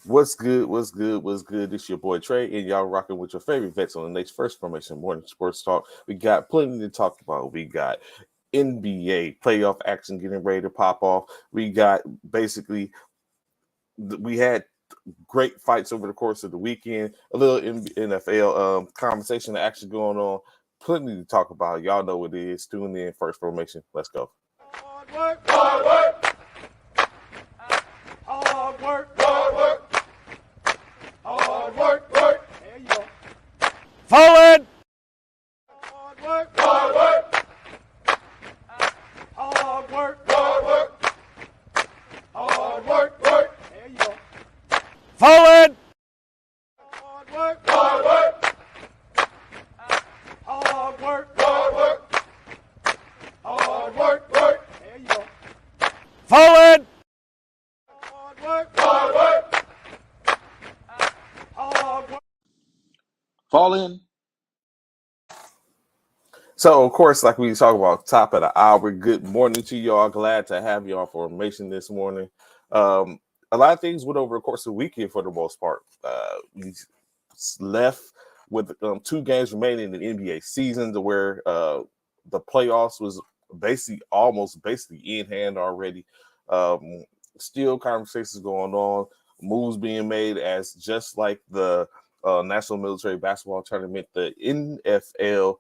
What's good? What's good? What's good? This your boy Trey, and y'all rocking with your favorite vets on the next First Formation Morning Sports Talk. We got plenty to talk about. We got NBA playoff action getting ready to pop off. We got basically we had great fights over the course of the weekend. A little NFL conversation action going on. Plenty to talk about. Y'all know what it is. Tune in First Formation. Let's go. Hard work, hard work, hard work, hard work, hard work, work. There you go. Forward! Hard work, hard work, hard work, hard work, hard work, work. There you go. Forward! Hard work, hard work, hard work, hard work, hard work, work. There you go. Forward! Hard work, hard work, hard work. Fall in. So, of course, like we talk about top of the hour, good morning to y'all. Glad to have y'all formation this morning. A lot of things went over the course of the weekend for the most part. We left with two games remaining in the NBA season to where the playoffs was basically in hand already. Still conversations going on, moves being made as just like the National Military Basketball Tournament, the NFL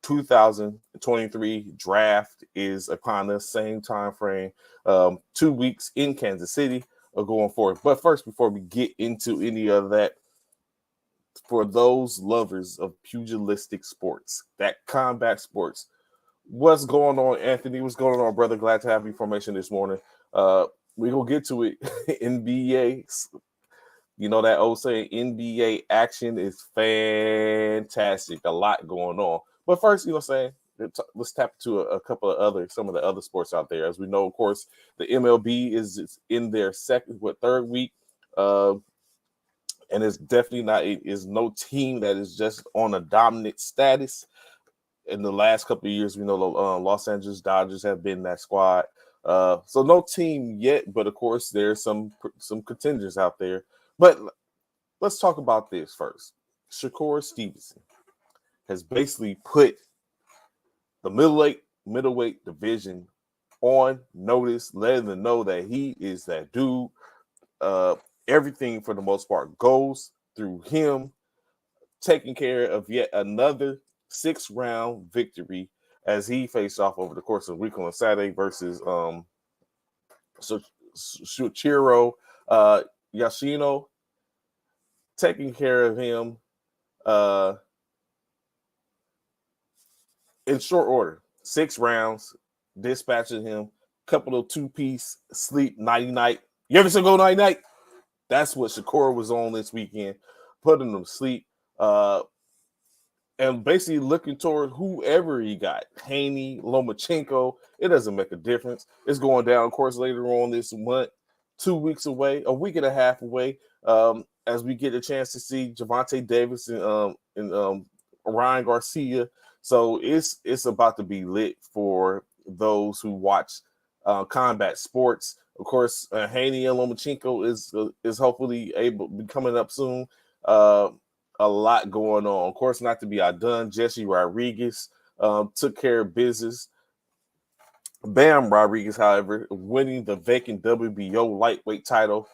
2023 draft is upon us, same time frame, 2 weeks in Kansas City are going forward. But first, before we get into any of that, for those lovers of pugilistic sports, that combat sports, what's going on, Anthony? What's going on, brother? Glad to have you formation this morning. We're going to get to it. NBA, you know that old saying, NBA action is fantastic. A lot going on. But first, you know what I'm saying? Let's tap into some of the other sports out there. As we know, of course, the MLB is in their third week. And it's definitely is no team that is just on a dominant status. In the last couple of years, we know the Los Angeles Dodgers have been that squad. So no team yet, but of course, there's some contenders out there. But let's talk about this first. Shakur Stevenson has basically put the middleweight division on notice, letting them know that he is that dude. Everything for the most part goes through him, taking care of yet another 6-round victory as he faced off over the course of the week on Saturday versus Shuichiro Yoshino, taking care of him in short order. 6 rounds, dispatching him, couple of two-piece sleep nighty-night. You ever seen go nighty-night? That's what Shakur was on this weekend, putting him to sleep. And basically looking toward whoever he got, Haney, Lomachenko, it doesn't make a difference. It's going down, of course, later on this month, 2 weeks away, a week and a half away, as we get a chance to see Gervonta Davis and Ryan Garcia. So it's about to be lit for those who watch combat sports. Of course, Haney and Lomachenko is hopefully able to be coming up soon. A lot going on. Of course, not to be outdone, Jesse Rodriguez took care of business. Bam Rodriguez, however, winning the vacant WBO lightweight title,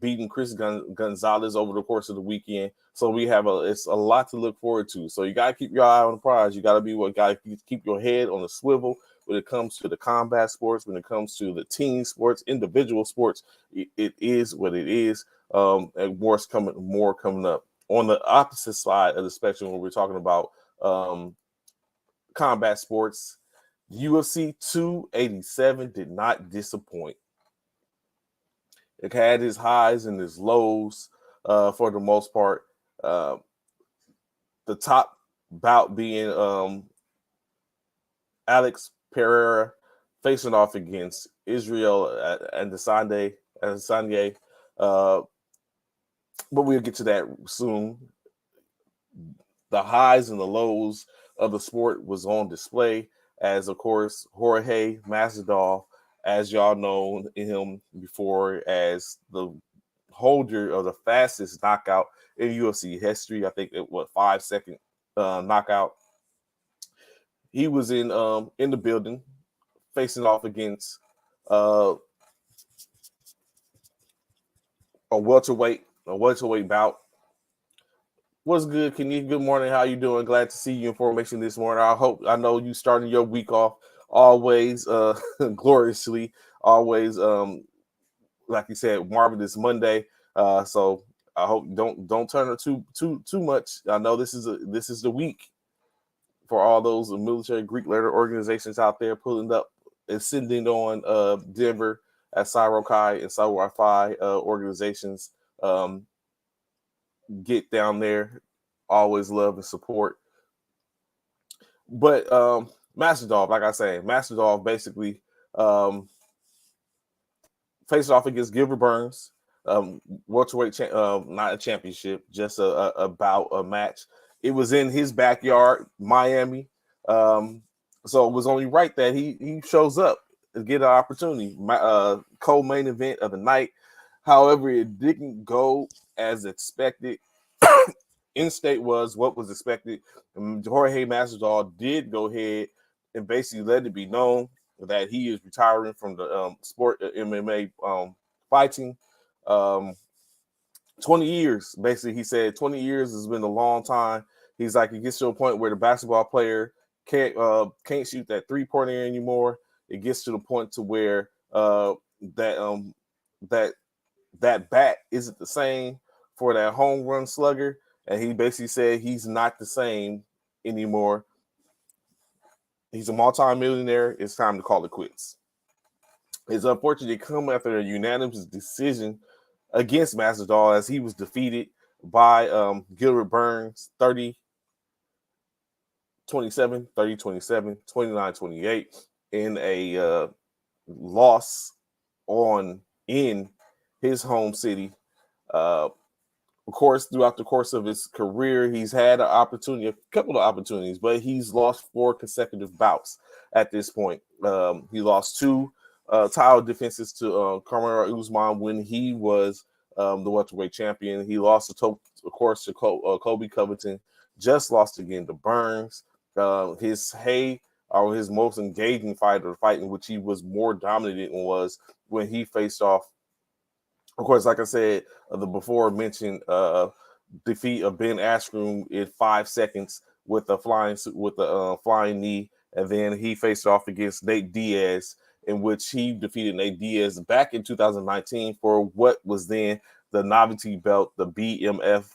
beating Chris Gonzalez over the course of the weekend. So we have it's a lot to look forward to. So you gotta keep your eye on the prize. You gotta keep your head on the swivel when it comes to the combat sports, when it comes to the team sports, individual sports. It is what it is. And more coming up. On the opposite side of the spectrum, when we're talking about combat sports, UFC 287 did not disappoint. It had its highs and its lows for the most part. The top bout being Alex Pereira facing off against Israel Adesanya. But we'll get to that soon. The highs and the lows of the sport was on display as, of course, Jorge Masvidal, as y'all know him before as the holder of the fastest knockout in UFC history. I think it was 5-second knockout. He was in the building facing off against a welterweight bout. What's good, Kenny? Good morning. How you doing? Glad to see you in formation this morning. I know you starting your week off always gloriously, always like you said, marvelous Monday. So I hope don't turn it too much. I know this is the week for all those military Greek letter organizations out there pulling up and sending on Denver at Cyrokai and Cyro-Fi organizations. Get down there, always love and support. But Masterdoff, like I say, Masterdoff basically faced off against Gilbert Burns, welterweight, not a championship, just a bout, a match. It was in his backyard, Miami. So it was only right that he shows up to get an opportunity. Co-main event of the night. However, it didn't go as expected. In-state was what was expected. Jorge Masvidal did go ahead and basically let it be known that he is retiring from the sport MMA fighting. 20 years, basically, he said 20 years has been a long time. He's like, it gets to a point where the basketball player can't shoot that three-pointer anymore. It gets to the point to where that bat isn't the same for that home run slugger. And he basically said he's not the same anymore. He's a multi-millionaire. It's time to call it quits. It's unfortunate to come after a unanimous decision against Masvidal as he was defeated by Gilbert Burns 30-27, 30-27, 29-28 in a loss in his home city. Of course, throughout the course of his career, he's had a couple of opportunities, but he's lost 4 consecutive bouts at this point. He lost 2 title defenses to Kamaru Usman when he was the welterweight champion. He lost, of course, to Kobe Covington. Just lost again to Burns. His most engaging fight in which he was more dominant was when he faced off. Of course, like I said, the before mentioned defeat of Ben Askren in 5 seconds with a flying knee, and then he faced off against Nate Diaz, in which he defeated Nate Diaz back in 2019 for what was then the novelty belt, the BMF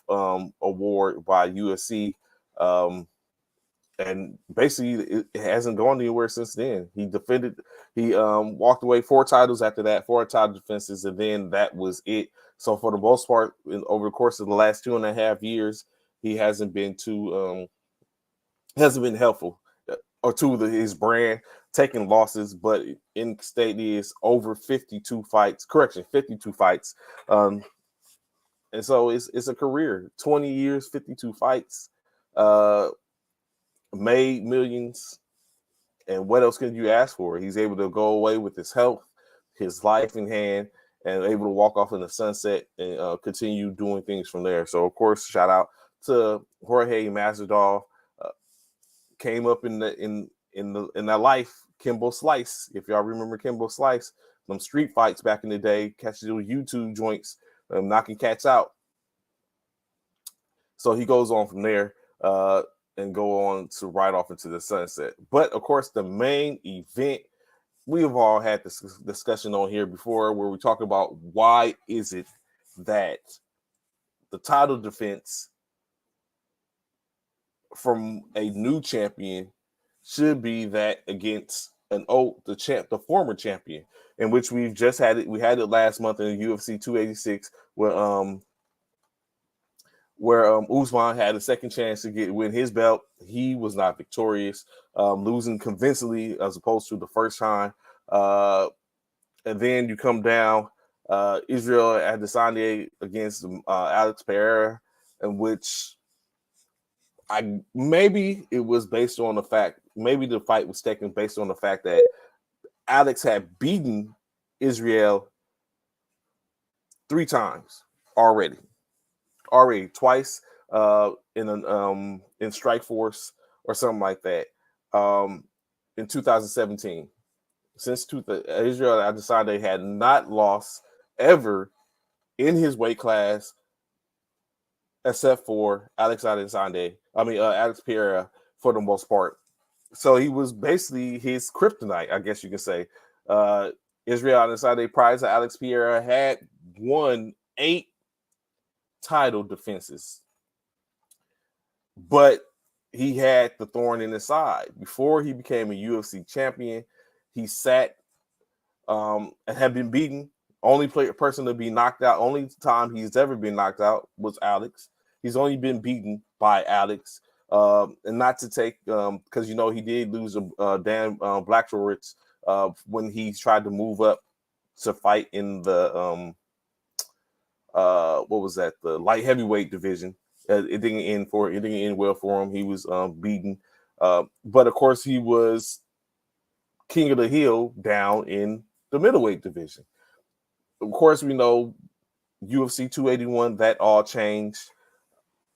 award by UFC. And basically, it hasn't gone anywhere since then. He walked away 4 titles after that, 4 title defenses, and then that was it. So for the most part, over the course of the last 2.5 years, he hasn't been helpful or to his brand, taking losses. But in state is over 52 fights. 52 fights. And so it's a career, 20 years, 52 fights. Made millions, and what else can you ask for? He's able to go away with his health, his life in hand, and able to walk off in the sunset and continue doing things from there. So, of course, shout out to Jorge Masvidal. Came up in that life, Kimbo Slice. If y'all remember Kimbo Slice, them street fights back in the day, catch those YouTube joints, knocking cats out. So he goes on from there. And go on to ride off into the sunset. But, of course, the main event, we have all had this discussion on here before where we talk about why is it that the title defense from a new champion should be that against the former champion, in which we've just had it. We had it last month in UFC 286 where Usman had a second chance to win his belt. He was not victorious, losing convincingly as opposed to the first time. And then you come down, Israel Adesanya against Alex Pereira, in which maybe it was based on the fact, maybe the fight was taken based on the fact that Alex had beaten Israel 3 times. already twice in Strike Force or something like that in 2017. Since Israel Adesanya had not lost ever in his weight class except for Alex Pereira for the most part. So he was basically his kryptonite, I guess you could say. Israel Adesanya prior to Alex Pereira had won 8 title defenses, but he had the thorn in his side. Before he became a UFC champion, he sat and had been beaten. Only person to be knocked out, only time he's ever been knocked out was Alex. He's only been beaten by Alex. And not to take, because he did lose Dan Blachowicz when he tried to move up to fight in the what was that? The light heavyweight division. It didn't end well for him. He was beaten, but of course he was king of the hill down in the middleweight division. Of course, we know UFC 281. That all changed.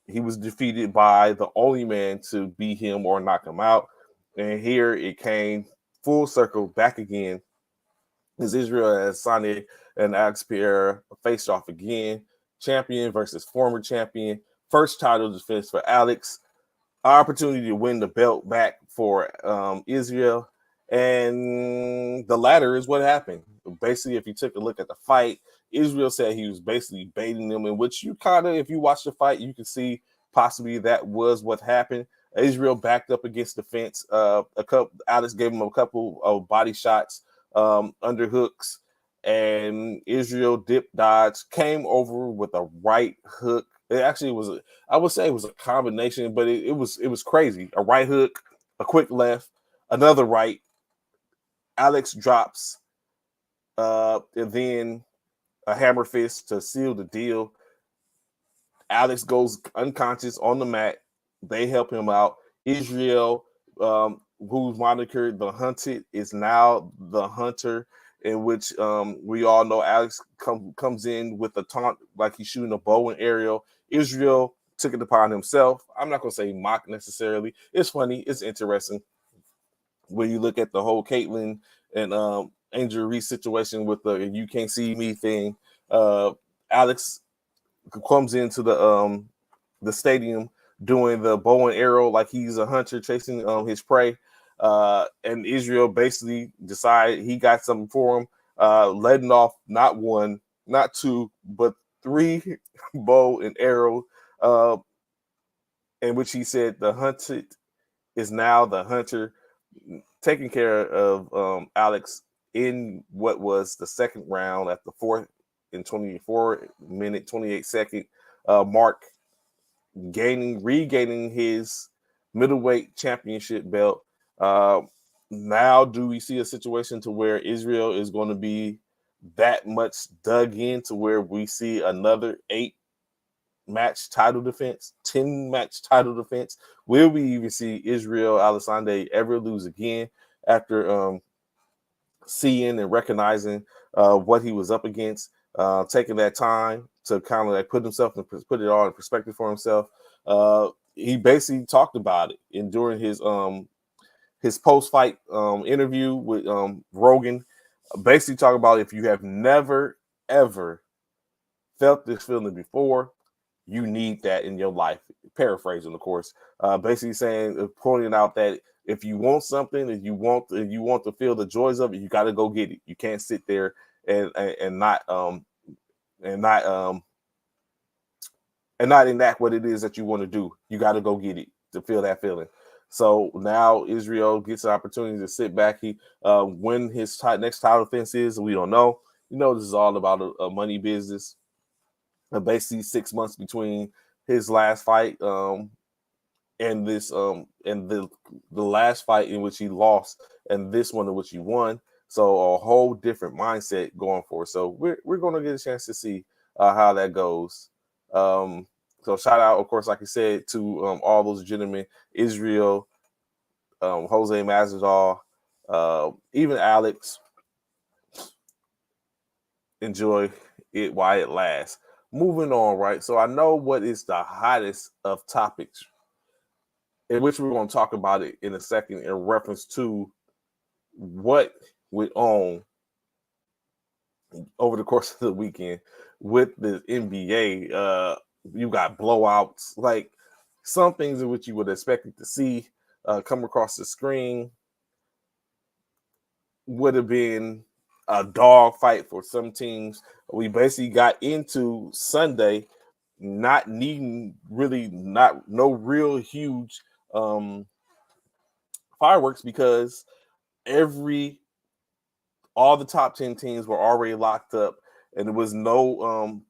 He was defeated by the only man to beat him or knock him out, and here it came full circle back again. As Israel Adesanya and Alex Pereira faced off again, champion versus former champion. First title defense for Alex, opportunity to win the belt back for Israel, and the latter is what happened. Basically, if you took a look at the fight, Israel said he was basically baiting them, in which you kind of, if you watch the fight, you can see possibly that was what happened. Israel backed up against the fence. Alex gave him a couple of body shots, underhooks, and Israel dip dodge, came over with a right hook. It actually was, I would say it was a combination, but it was crazy. A right hook, a quick left, another right. Alex drops, and then a hammer fist to seal the deal. Alex goes unconscious on the mat. They help him out. Israel, who's monikered the Hunted, is now the Hunter, in which we all know Alex comes in with a taunt like he's shooting a bow and arrow. Israel took it upon himself. I'm not going to say mock necessarily. It's funny. It's interesting when you look at the whole Caitlyn and Angel Reese situation with the "you can't see me" thing. Alex comes into the stadium doing the bow and arrow like he's a hunter chasing his prey. And Israel basically decided he got something for him, letting off not one, not two, but 3 bow and arrow, in which he said the Hunted is now the Hunter, taking care of Alex in what was the second round at the 4th and 24-minute, 28-second mark, regaining his middleweight championship belt. Now do we see a situation to where Israel is going to be that much dug in to where we see another 8-match title defense, 10-match title defense? Will we even see Israel Adesanya ever lose again after seeing and recognizing what he was up against, taking that time to kind of like put it all in perspective for himself? He basically talked about it during his post-fight interview with Rogan. Basically talking about, if you have never ever felt this feeling before, you need that in your life. Paraphrasing, of course. Basically saying, pointing out that if you want something, if you want to feel the joys of it, you got to go get it. You can't sit there and not enact what it is that you want to do. You got to go get it to feel that feeling. So now Israel gets an opportunity to sit back. He when his next title defense is, we don't know. This is all about a money business. Basically 6 months between his last fight and this and the last fight in which he lost and this one in which he won. So a whole different mindset going forward. So we're going to get a chance to see how that goes. So shout out, of course, like I said, to all those gentlemen, Israel, Jose Masvidal, even Alex. Enjoy it while it lasts. moving on, right? So I know what is the hottest of topics, in which we're going to talk about it in a second in reference to what went on over the course of the weekend with the NBA. You got blowouts, like some things in which you would expect to see come across the screen would have been a dog fight for some teams. We basically got into Sunday not needing really not no real huge fireworks because every all the top 10 teams were already locked up and there was no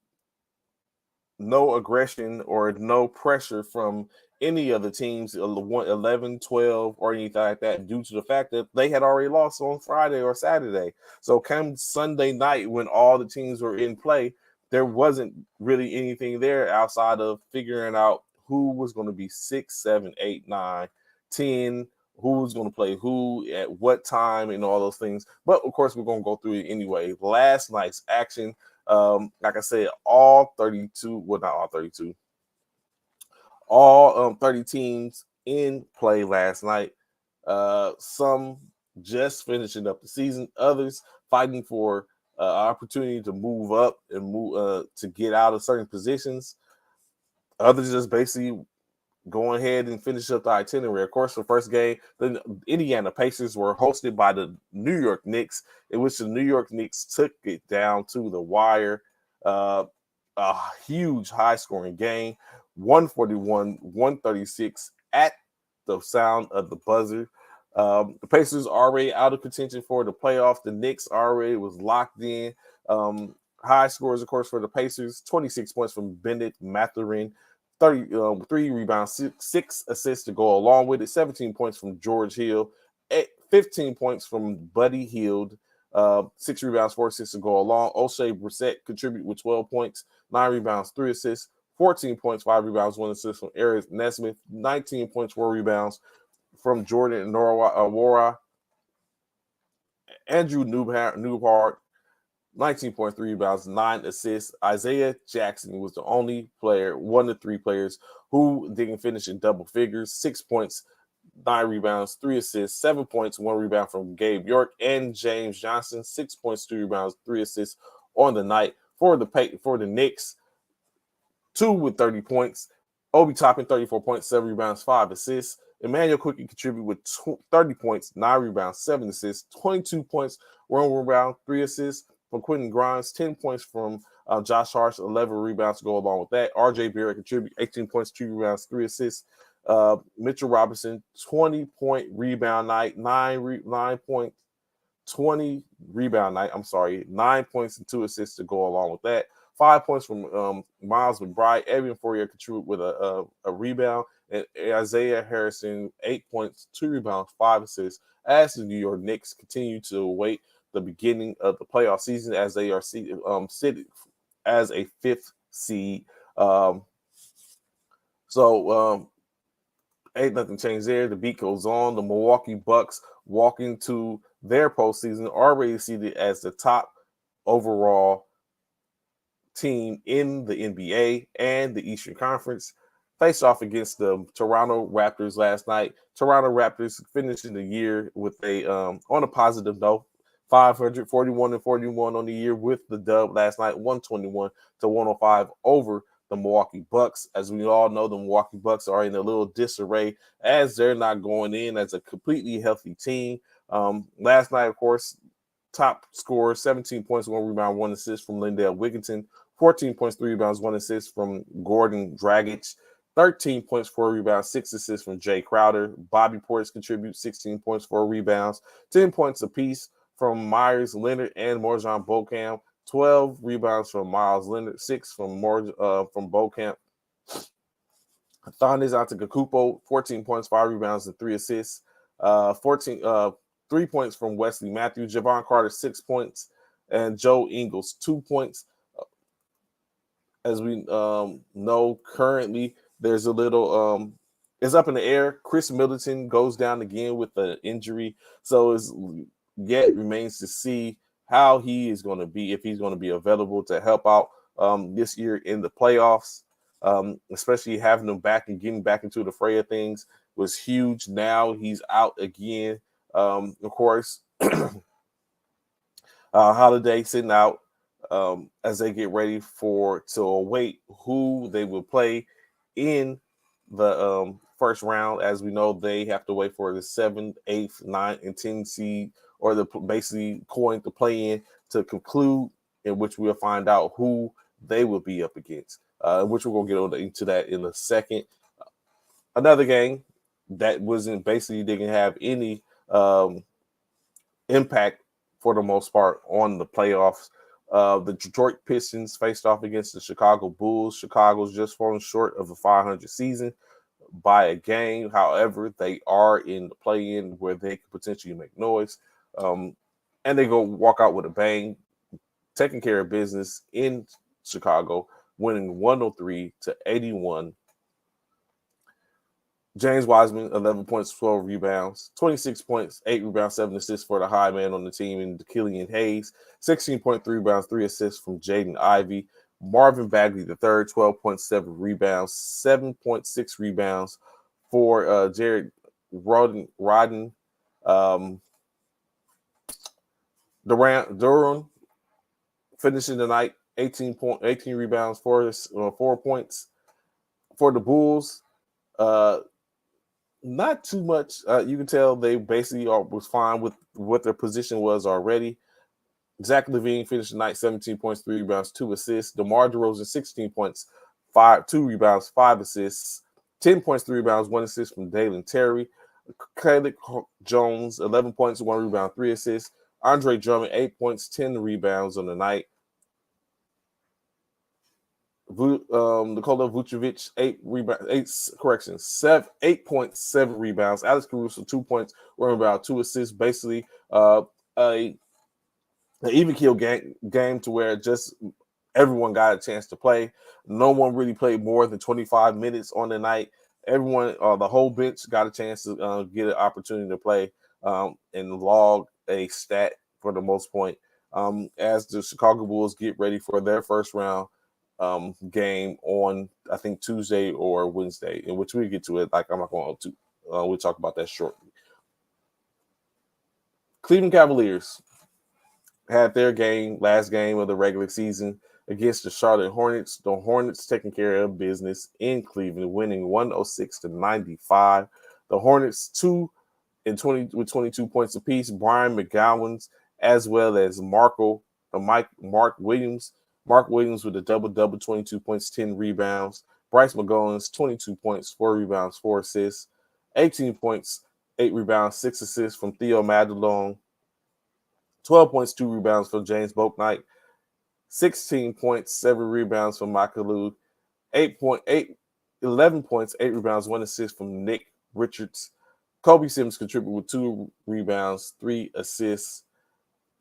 aggression or no pressure from any of the teams 11, 12, or anything like that due to the fact that they had already lost on Friday or Saturday. So come Sunday night when all the teams were in play, there wasn't really anything there outside of figuring out who was going to be 6, 7, 8, 9, 10, who was going to play who at what time and all those things. But of course, we're going to go through it anyway. Last night's action, like I said, all 32, well, not all 32, all 30 teams in play last night. Some just finishing up the season, others fighting for opportunity to move up and move to get out of certain positions. Others just basically going ahead and finish up the itinerary. Of course, the first game, the Indiana Pacers were hosted by the New York Knicks, in which the New York Knicks took it down to the wire. A huge high-scoring game, 141-136 at the sound of the buzzer. The Pacers already out of contention for the playoffs. The Knicks already was locked in. High scores, of course, for the Pacers, 26 points from Bennett Mathurin, 3 rebounds, 6 assists to go along with it, 17 points from George Hill, 15 points from Buddy Hield, 6 rebounds, 4 assists to go along. O'Shea Brissett contributed with 12 points, 9 rebounds, 3 assists, 14 points, 5 rebounds, 1 assist from Eric Nesmith, 19 points, 4 rebounds from Jordan Nwora. Andrew Newhart, 19.3 rebounds, 9 assists. Isaiah Jackson was the only player, one of 3 players who didn't finish in double figures. 6 points, 9 rebounds, 3 assists, 7 points, 1 rebound from Gabe York and James Johnson. 6 points, 2 rebounds, 3 assists on the night for the Knicks. 2 with 30 points. Obi Toppin, 34 points, 7 rebounds, 5 assists. Emmanuel Quickie contributed with 30 points, 9 rebounds, 7 assists, 22 points, 1 rebound, 3 assists from Quentin Grimes, 10 points from Josh Hart, 11 rebounds to go along with that. RJ Barrett contributed 18 points, 2 rebounds, 3 assists. Mitchell Robinson, 20-point rebound night, 9 points, 20 rebound night. 9 points and 2 assists to go along with that. 5 points from Miles McBride. Evan Fournier contributed with a rebound. And Isaiah Harrison, 8 points, 2 rebounds, 5 assists. As the New York Knicks continue to await the beginning of the playoff season, as they are seated as a 5th seed. Ain't nothing changed there. The beat goes on. The Milwaukee Bucks walk into their postseason already seated as the top overall team in the NBA and the Eastern Conference. Faced off against the Toronto Raptors last night. Toronto Raptors finishing the year with on a positive note, 541-41 on the year with the dub last night, 121-105 over the Milwaukee Bucks. As we all know, the Milwaukee Bucks are in a little disarray as they're not going in as a completely healthy team. Last night, of course, top scorer, 17 points, 1 rebound, 1 assist from Lindell Wigginton, 14 points, 3 rebounds, 1 assist from Gordon Dragic, 13 points, 4 rebounds, 6 assists from Jay Crowder. Bobby Portis contributes 16 points, 4 rebounds, 10 points apiece from Myers Leonard and Morjan Beauchamp, 12 rebounds from Miles Leonard, 6 from Beauchamp. Thanasis Antetokounmpo, 14 points, 5 rebounds, and 3 assists. 3 points from Wesley Matthews. Javon Carter, 6 points, and Joe Ingles, 2 points. As we know, currently there's a little it's up in the air. Chris Middleton goes down again with an injury, so it remains to see how he is going to be, if he's going to be available to help out this year in the playoffs. Especially having him back and getting back into the fray of things was huge. Now he's out again. Of course, Holiday sitting out as they get ready to await who they will play in the first round. As we know, they have to wait for the 7th, 8th, 9th, and 10th seed, or the basically coin to play in to conclude, in which we'll find out who they will be up against. Which we're gonna get into that in a second. Another game that wasn't basically didn't have any impact for the most part on the playoffs. The Detroit Pistons faced off against the Chicago Bulls. Chicago's just falling short of a 500 season by a game. However, they are in the play-in where they could potentially make noise. And they go walk out with a bang, taking care of business in Chicago, winning 103-81. James Wiseman, 11 points, 12 rebounds, 26 points, 8 rebounds, 7 assists for the high man on the team, and Killian Hayes, 16.3 rebounds, 3 assists from Jaden Ivey. Marvin Bagley III, 12.7 rebounds, 7.6 rebounds for Jared Rodden. Durham finishing the night, 18 rebounds, 4 points for the Bulls. Not too much. You can tell they basically was fine with what their position was already. Zach LaVine finished the night, 17 points, 3 rebounds, 2 assists. DeMar DeRozan, 16 points, 2 rebounds, 5 assists. 10 points, 3 rebounds, 1 assist from Dalen Terry. Caleb Jones, 11 points, 1 rebound, 3 assists. Andre Drummond, 8 points, 10 rebounds on the night. Nikola Vucevic, 8.7 rebounds. Alex Caruso, 2 points, 1 rebound, 2 assists. Basically, an even kill game to where just everyone got a chance to play. No one really played more than 25 minutes on the night. Everyone, the whole bench got a chance to get an opportunity to play and log a stat for the most point. As the Chicago Bulls get ready for their first round game on, I think, Tuesday or Wednesday, in which we get to it. Like, I'm not going to, we'll talk about that shortly. Cleveland Cavaliers had their last game of the regular season against the Charlotte Hornets. The Hornets taking care of business in Cleveland, winning 106-95. The Hornets 2 and 20 with 22 points apiece. Brian McGowan's, as well as Mark Williams. Mark Williams with a double-double, 22 points, 10 rebounds. Bryce McGowan's, 22 points, 4 rebounds, 4 assists. 18 points, 8 rebounds, 6 assists from Theo Madelon. 12 points, 2 rebounds from James Bouknight. 16 points, 7 rebounds from Michael 11 points, 8 rebounds, 1 assist from Nick Richards. Kobe Simmons contributed with 2 rebounds, 3 assists.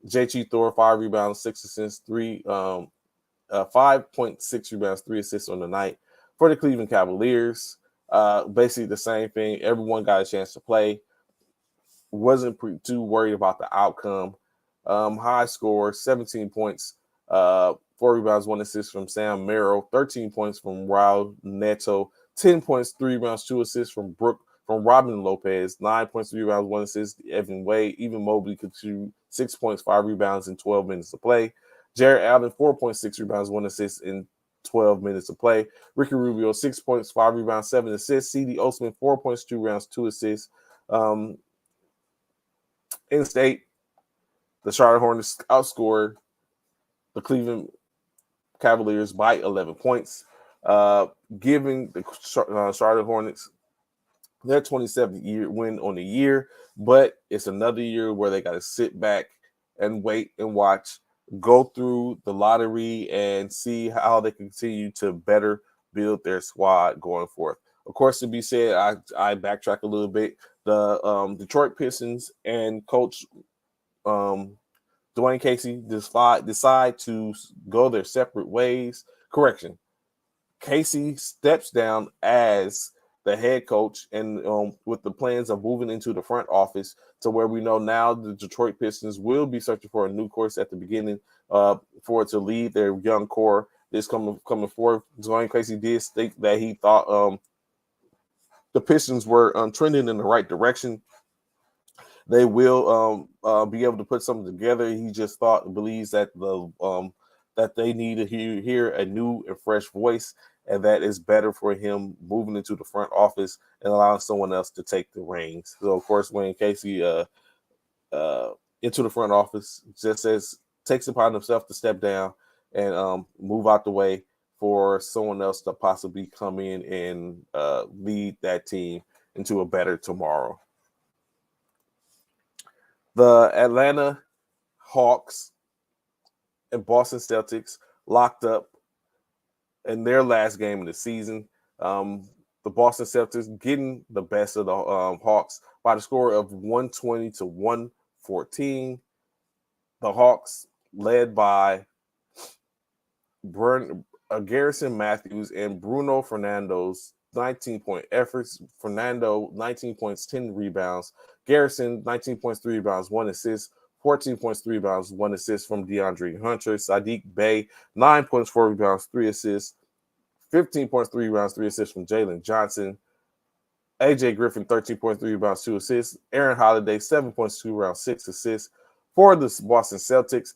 J.T. Thor, 5 rebounds, 6 assists, 5.6 rebounds, 3 assists on the night. For the Cleveland Cavaliers, basically the same thing. Everyone got a chance to play. Wasn't too worried about the outcome. High score, 17 points, 4 rebounds, 1 assist from Sam Merrill, 13 points from Raul Neto, 10 points, 3 rebounds, 2 assists from Robin Lopez, 9 points, 3 rebounds, 1 assist, Evan Wade. Even Mobley contributed 6 points, 5 rebounds in 12 minutes to play. Jared Allen, 4.6 rebounds, 1 assist in 12 minutes to play. Ricky Rubio, 6 points, 5 rebounds, 7 assists. C.D. Osman, 4 points, 2 rebounds, 2 assists. In state, the Charlotte Hornets outscored the Cleveland Cavaliers by 11 points, giving the Charlotte Hornets their 27th year win on the year. But it's another year where they got to sit back and wait and watch, go through the lottery and see how they continue to better build their squad going forth. Of course, to be said, I backtrack a little bit. The Detroit Pistons and coach Dwayne Casey decide to go their separate ways. Correction. Casey steps down as the head coach and with the plans of moving into the front office, to where we know now the Detroit Pistons will be searching for a new course at the beginning for it to lead their young core this coming forth. Dwayne Casey did state that he thought the Pistons were trending in the right direction. They will be able to put something together. He just believes that that they need to hear a new and fresh voice, and that is better for him moving into the front office and allowing someone else to take the reins. So, of course, Wayne Casey into the front office just takes it upon himself to step down and move out the way for someone else to possibly come in and lead that team into a better tomorrow. The Atlanta Hawks and Boston Celtics locked up in their last game of the season. The Boston Celtics getting the best of the Hawks by the score of 120 to 114. The Hawks led by Garrison Matthews and Bruno Fernando's 19-point efforts. Fernando, 19 points, 10 rebounds. Garrison, 19 points, 3 rebounds, 1 assist. 14 points, 3 rebounds, 1 assist from DeAndre Hunter. Sadiq Bey, 9 points, 4 rebounds, 3 assists. 15 points, 3 rebounds, 3 assists from Jalen Johnson. AJ Griffin, 13.3 rebounds, 2 assists. Aaron Holiday, 7 points, 2 rebounds, 6 assists. For the Boston Celtics,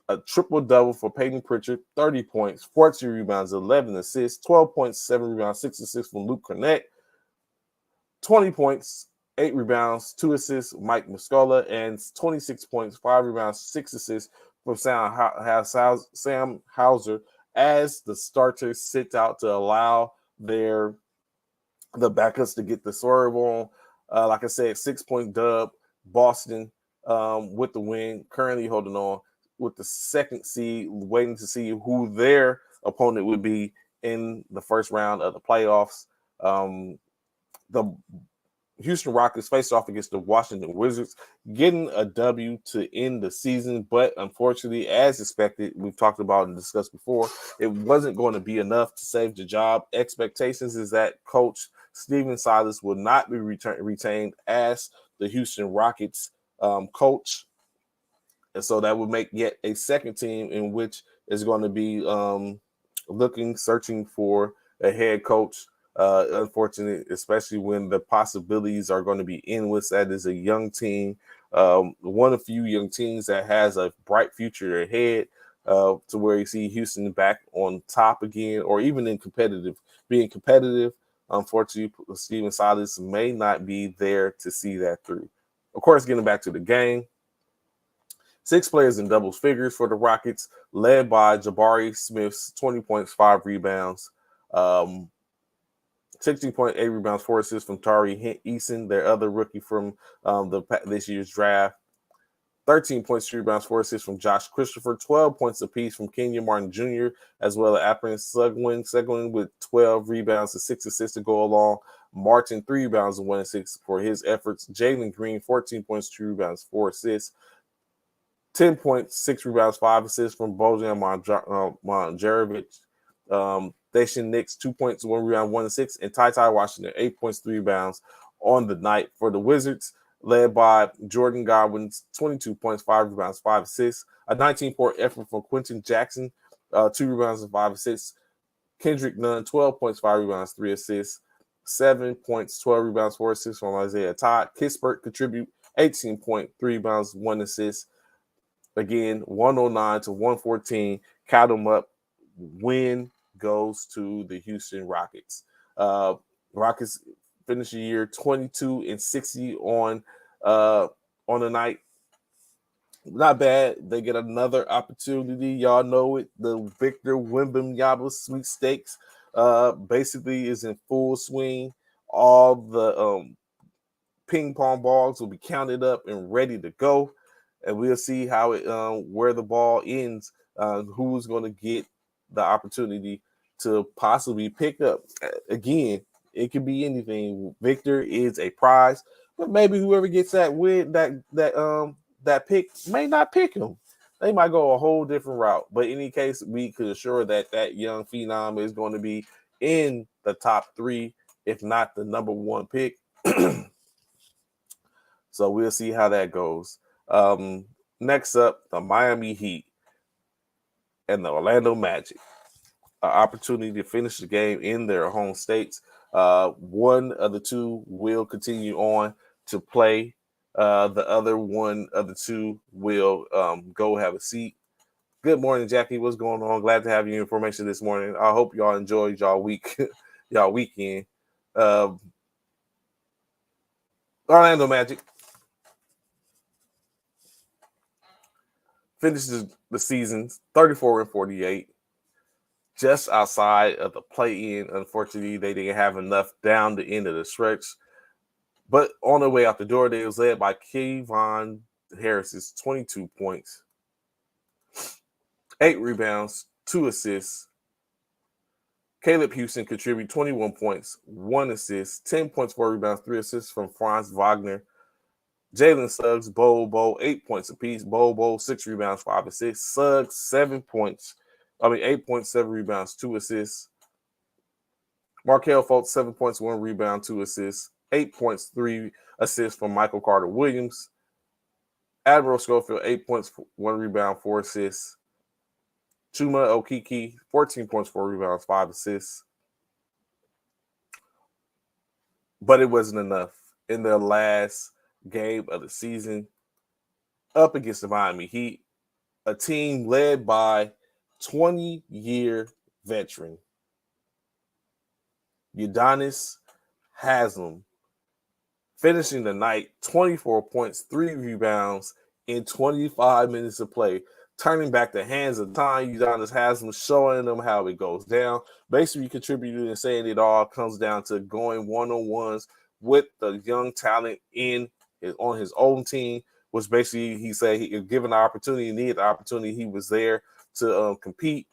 a triple-double for Peyton Pritchard, 30 points, 14 rebounds, 11 assists, 12.7 rebounds, 6 assists from Luke Kornet, 20 points, 8 rebounds, 2 assists, Mike Muscala, and 26 points, 5 rebounds, 6 assists from Sam Hauser as the starters sit out to allow the backups to get the swerve on. Like I said, 6-point dub, Boston with the win, currently holding on with the second seed, waiting to see who their opponent would be in the first round of the playoffs. The Houston Rockets faced off against the Washington Wizards, getting a W to end the season, but unfortunately, as expected, we've talked about and discussed before, it wasn't going to be enough to save the job. Expectations is that Coach Stephen Silas will not be retained as the Houston Rockets coach. And so that would make yet a second team in which is going to be searching for a head coach. Unfortunately, especially when the possibilities are going to be endless. That is a young team, one of few young teams that has a bright future ahead, to where you see Houston back on top again, or even being competitive. Unfortunately, Stephen Silas may not be there to see that through. Of course, getting back to the game, 6 players in doubles figures for the Rockets, led by Jabari Smith's 20 points, 5 rebounds, 16.8 rebounds, 4 assists from Tari Eason, their other rookie from this year's draft. 13 points, 3 rebounds, 4 assists from Josh Christopher, 12 points apiece from Kenyon Martin Jr., as well as Apron Seguin with 12 rebounds and 6 assists to go along. Martin, 3 rebounds and 1 assist for his efforts. Jalen Green, 14 points, 2 rebounds, 4 assists. 10 points, 6 rebounds, 5 assists from Bojan Marjanovic. Dacian Nix, 2 points, 1 rebound, 1 assist, and Ty Washington, 8 points, 3 rebounds on the night for the Wizards, led by Jordan Godwin's 22 points, 5 rebounds, 5 assists, a 19-point effort from Quentin Jackson, 2 rebounds and 5 assists. Kendrick Nunn, 12 points, 5 rebounds, 3 assists, 7 points, 12 rebounds, 4 assists from Isaiah Todd. Kispert contribute 18.3 rebounds, 1 assist. Again, 109 to 114. Count them up. Win goes to the Houston Rockets. Rockets finish the year 22-60 on the night. Not bad. They get another opportunity. Y'all know it. The Victor Wembanyama sweepstakes basically is in full swing. All the ping pong balls will be counted up and ready to go. And we'll see how where the ball ends, who's going to get the opportunity to possibly pick up. Again, it could be anything. Victor is a prize, but maybe whoever gets that win, that pick may not pick him. They might go a whole different route. But in any case, we could assure that young phenom is going to be in the top 3, if not the number 1 pick. So we'll see how that goes. Next up, the Miami Heat and the Orlando Magic. opportunity to finish the game in their home states. One of the two will continue on to play. The other one of the two will go have a seat. Good morning, Jackie. What's going on? Glad to have your information this morning. I hope y'all enjoyed y'all week, y'all weekend. Orlando Magic finishes the season 34-48, just outside of the play-in. Unfortunately, they didn't have enough down the end of the stretch. But on their way out the door, they was led by Kevon Harris's 22 points, 8 rebounds, 2 assists. Caleb Houston contributed 21 points, 1 assist, 10 points, 4 rebounds, 3 assists from Franz Wagner. Jalen Suggs, Bo, 8 points apiece. Bo, 6 rebounds, 5 assists. Suggs, 8 points, 7 rebounds, 2 assists. Markelle Fultz, 7 points, 1 rebound, 2 assists. 8 points, 3 assists from Michael Carter Williams. Admiral Schofield, 8 points, 1 rebound, 4 assists. Chuma Okeke, 14 points, 4 rebounds, 5 assists. But it wasn't enough. In their last game of the season, up against the Miami Heat, a team led by 20-year veteran Udonis Haslem, finishing the night 24 points, 3 rebounds in 25 minutes of play, turning back the hands of time. Udonis Haslem, showing them how it goes down. Basically contributing and saying it all comes down to going one-on-ones with the young talent on his own team, which basically he said he given the opportunity, needed the opportunity, he was there to compete.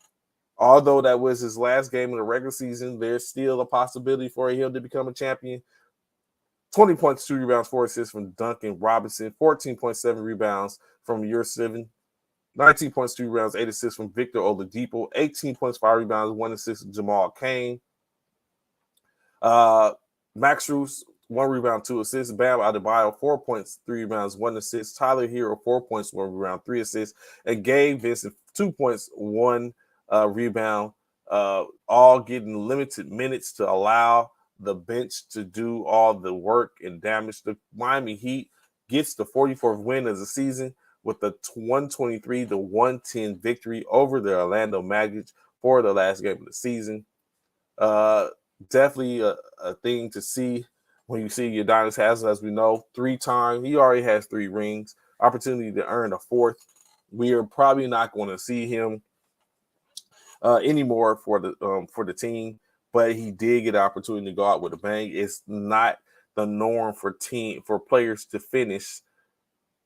Although that was his last game in the regular season, there's still a possibility for him to become a champion. 20 points, 2 rebounds, 4 assists from Duncan Robinson, 14.7 rebounds from Yurseven, 19 points, 2 rebounds, 8 assists from Victor Oladipo, 18 points, 5 rebounds, 1 assist from Jamal Cain. Max Strus, 1 rebound, 2 assists. Bam Adebayo, 4 points, 3 rebounds, 1 assist. Tyler Hero, 4 points, 1 rebound, 3 assists. And Gabe Vincent, 2 points, 1 rebound, all getting limited minutes to allow the bench to do all the work and damage. The Miami Heat gets the 44th win of the season with a 123-110 victory over the Orlando Magic for the last game of the season. Definitely a thing to see when you see Udonis Haslem, as we know, 3-time. He already has 3 rings. Opportunity to earn a 4th. We are probably not going to see him anymore for the team, but he did get an opportunity to go out with a bang. It's not the norm for players to finish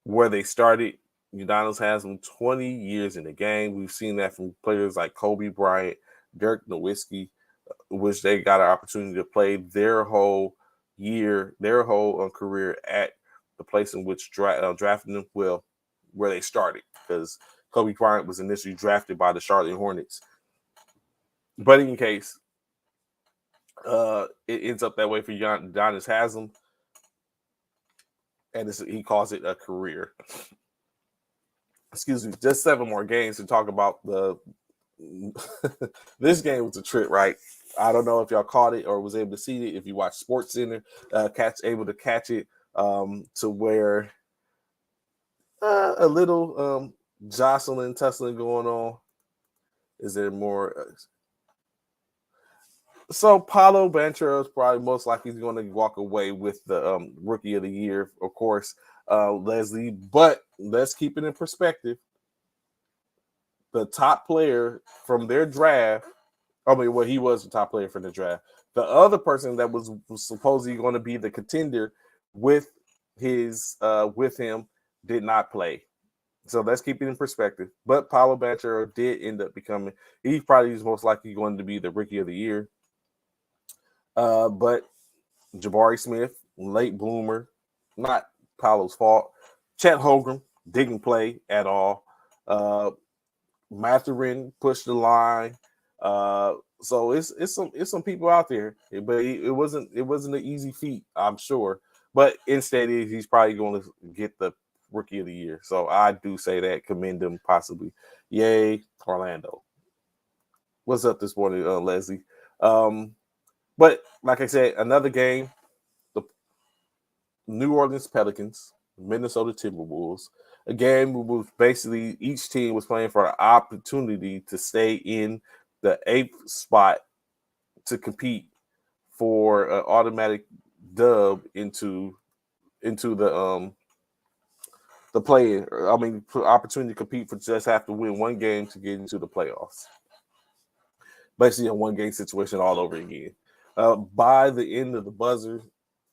where they started. Udonis Haslem, 20 years in the game. We've seen that from players like Kobe Bryant, Dirk Nowitzki, which they got an opportunity to play their whole career at the place in which drafted them, well, where they started, because Kobe Bryant was initially drafted by the Charlotte Hornets. But in case, it ends up that way for Udonis Haslem, and he calls it a career. Excuse me, just 7 more games to talk about. This game was a trip, right? I don't know if y'all caught it or was able to see it. If you watch Sports Center, able to catch it to where a little jostling, tussling going on. Is there more? So Paolo Banchero is probably most likely going to walk away with the Rookie of the Year, of course, Leslie. But let's keep it in perspective. The top player from their draft, he was the top player from the draft. The other person that was supposedly going to be the contender with him did not play. So let's keep it in perspective. But Paolo Banchero did end up becoming, he probably is most likely going to be the Rookie of the Year. But Jabari Smith, late bloomer, not Paolo's fault. Chet Holmgren didn't play at all. Mathurin pushed the line. So it's some people out there, but it wasn't an easy feat, I'm sure. But instead, he's probably going to get the Rookie of the Year. So I do say that, commend him possibly. Yay, Orlando. What's up this morning, Leslie? But like I said, another game, the New Orleans Pelicans, Minnesota Timberwolves, a game where basically each team was playing for an opportunity to stay in the 8th spot to compete for an automatic dub into the play. I mean, opportunity to compete for just have to win one game to get into the playoffs. Basically, a one-game situation all over again. By the end of the buzzer,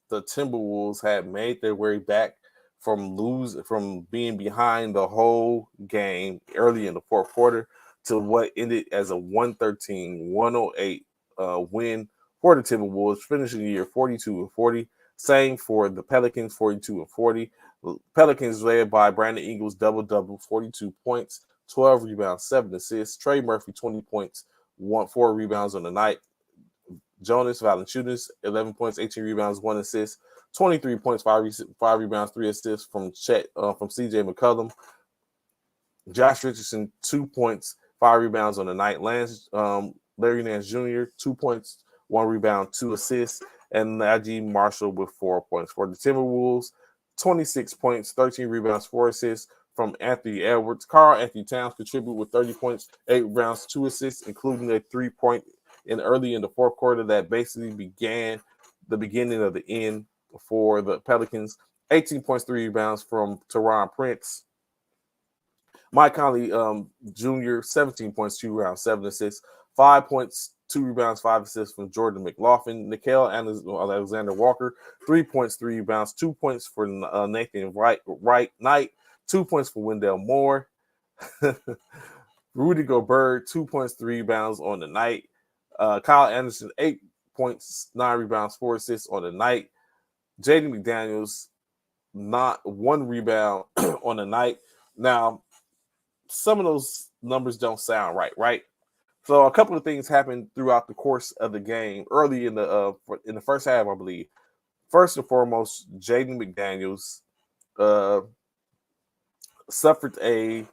the Timberwolves had made their way back from being behind the whole game early in the fourth quarter to what ended as a 113-108 win for the Timberwolves, finishing the year 42-40. Same for the Pelicans, 42-40. Pelicans led by Brandon Ingles, double-double, 42 points, 12 rebounds, 7 assists. Trey Murphy, 20 points, 4 rebounds on the night. Jonas Valanciunas, 11 points, 18 rebounds, 1 assist. 23 points, 5 rebounds, 3 assists from CJ McCollum. Josh Richardson, 2 points, 5 rebounds on the night. Larry Nance Jr., 2 points, 1 rebound, 2 assists. And Najee Marshall with 4 points. For the Timberwolves, 26 points, 13 rebounds, 4 assists from Anthony Edwards. Karl-Anthony Towns contributed with 30 points, 8 rebounds, 2 assists, including a 3-point early in the fourth quarter that basically began the beginning of the end for the Pelicans. 18 points, 3 rebounds from Taurean Prince. Mike Conley Jr., 17 points, 2 rebounds, 7 assists. 5 points, 2 rebounds, 5 assists from Jordan McLaughlin. Nickeil Alexander Walker, 3 points, 3 rebounds, 2 points for Nathan Knight, 2 points for Wendell Moore. Rudy Gobert, 2 points, 3 rebounds on the night. Kyle Anderson, 8 points, 9 rebounds, 4 assists on the night. Jaden McDaniels, not 1 rebound on the night. Now, some of those numbers don't sound right? So a couple of things happened throughout the course of the game, early in the first half, I believe. First and foremost, Jaden McDaniels suffered a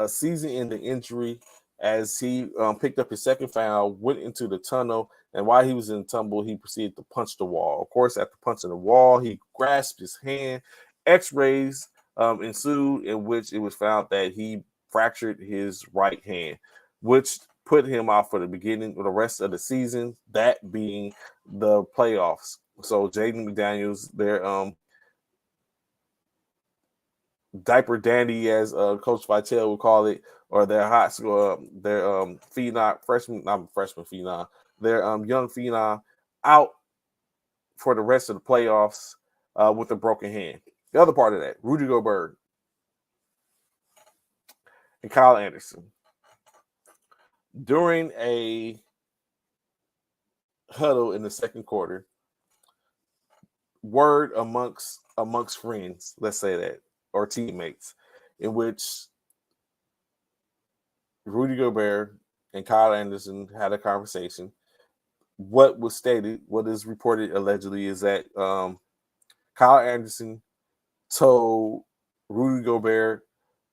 season-ending injury as he picked up his second foul, went into the tunnel, and while he was in the tumble, he proceeded to punch the wall. Of course, after punching the wall, he grasped his hand. X-rays ensued, in which it was found that he fractured his right hand, which put him out for the beginning of the rest of the season, that being the playoffs. So Jaden McDaniels, their diaper dandy, as Coach Vitale would call it, or their hot school, their phenom freshman, not freshman phenom, their young phenom, out for the rest of the playoffs with a broken hand. The other part of that, Rudy Gobert and Kyle Anderson, during a huddle in the second quarter, word amongst friends, let's say that, or teammates, in which Rudy Gobert and Kyle Anderson had a conversation. What was stated, what is reported allegedly, is that Kyle Anderson told Rudy Gobert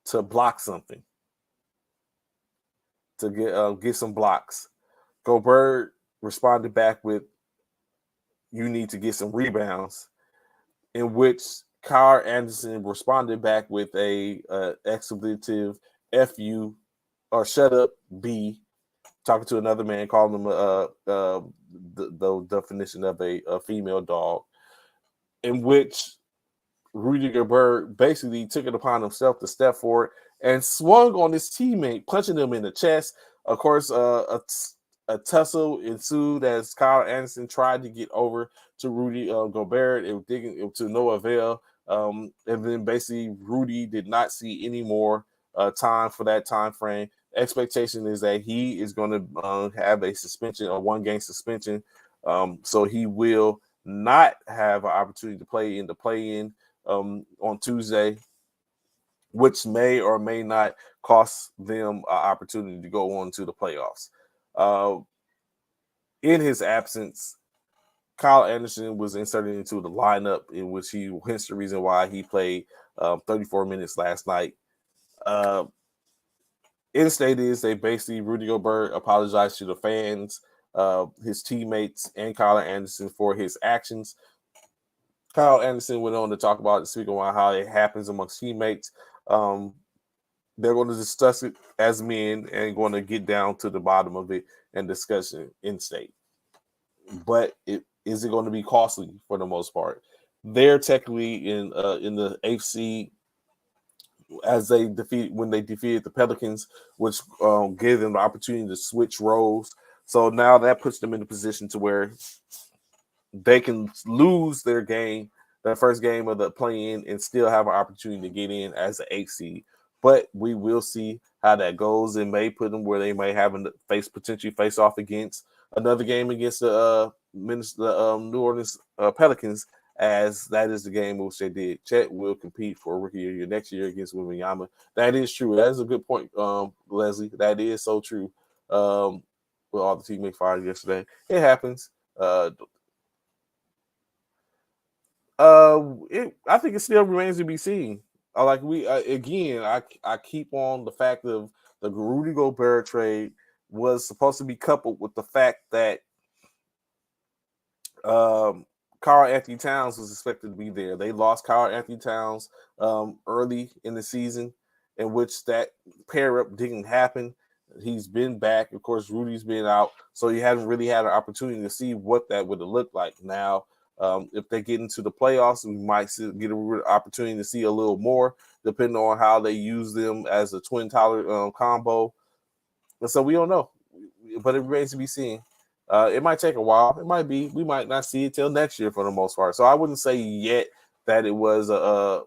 to block something, to get some blocks. Gobert responded back with, "You need to get some rebounds," in which Kyle Anderson responded back with a expletive "F you" or "shut up, B," talking to another man, calling him the definition of a female dog, in which Rudy Gobert basically took it upon himself to step forward and swung on his teammate, punching him in the chest. Of course, a tussle ensued as Kyle Anderson tried to get over to Rudy Gobert. It was to no avail. And then basically Rudy did not see any more time for that time frame. Expectation is that he is going to have a suspension, a 1-game suspension. So he will not have an opportunity to play in the play-in on Tuesday, which may or may not cost them an opportunity to go on to the playoffs. In his absence, Kyle Anderson was inserted into the lineup, in which hence the reason why he played 34 minutes last night. in state is they basically Rudy Gobert apologized to the fans, his teammates, and Kyle Anderson for his actions. Kyle Anderson went on to talk about it, speaking about how it happens amongst teammates. Um, they're going to discuss it as men and going to get down to the bottom of it and discuss it in state. But is it going to be costly for the most part? They're technically in the AFC as they defeated the Pelicans, which gave them the opportunity to switch roles. So now that puts them in a position to where they can lose their first game of the play-in, and still have an opportunity to get in as an 8 seed. But we will see how that goes. It may put them where they may have potentially face off against another game against the New Orleans Pelicans, as that is the game which they did. Chet will compete for Rookie of the Year next year against Wembanyama. That is true. That is a good point, Leslie. That is so true. With all the teammates fired yesterday, it happens. I think it still remains to be seen. I keep on the fact of the Rudy Gobert trade was supposed to be coupled with the fact that Karl Anthony Towns was expected to be there. They lost Karl Anthony Towns early in the season, in which that pair up didn't happen. He's been back. Of course, Rudy's been out, so you haven't really had an opportunity to see what that would have looked like. Now, if they get into the playoffs, we might get an opportunity to see a little more, depending on how they use them as a twin tower combo. And so we don't know, but it remains to be seen. It might take a while. It might be. We might not see it till next year for the most part. So I wouldn't say yet that it was a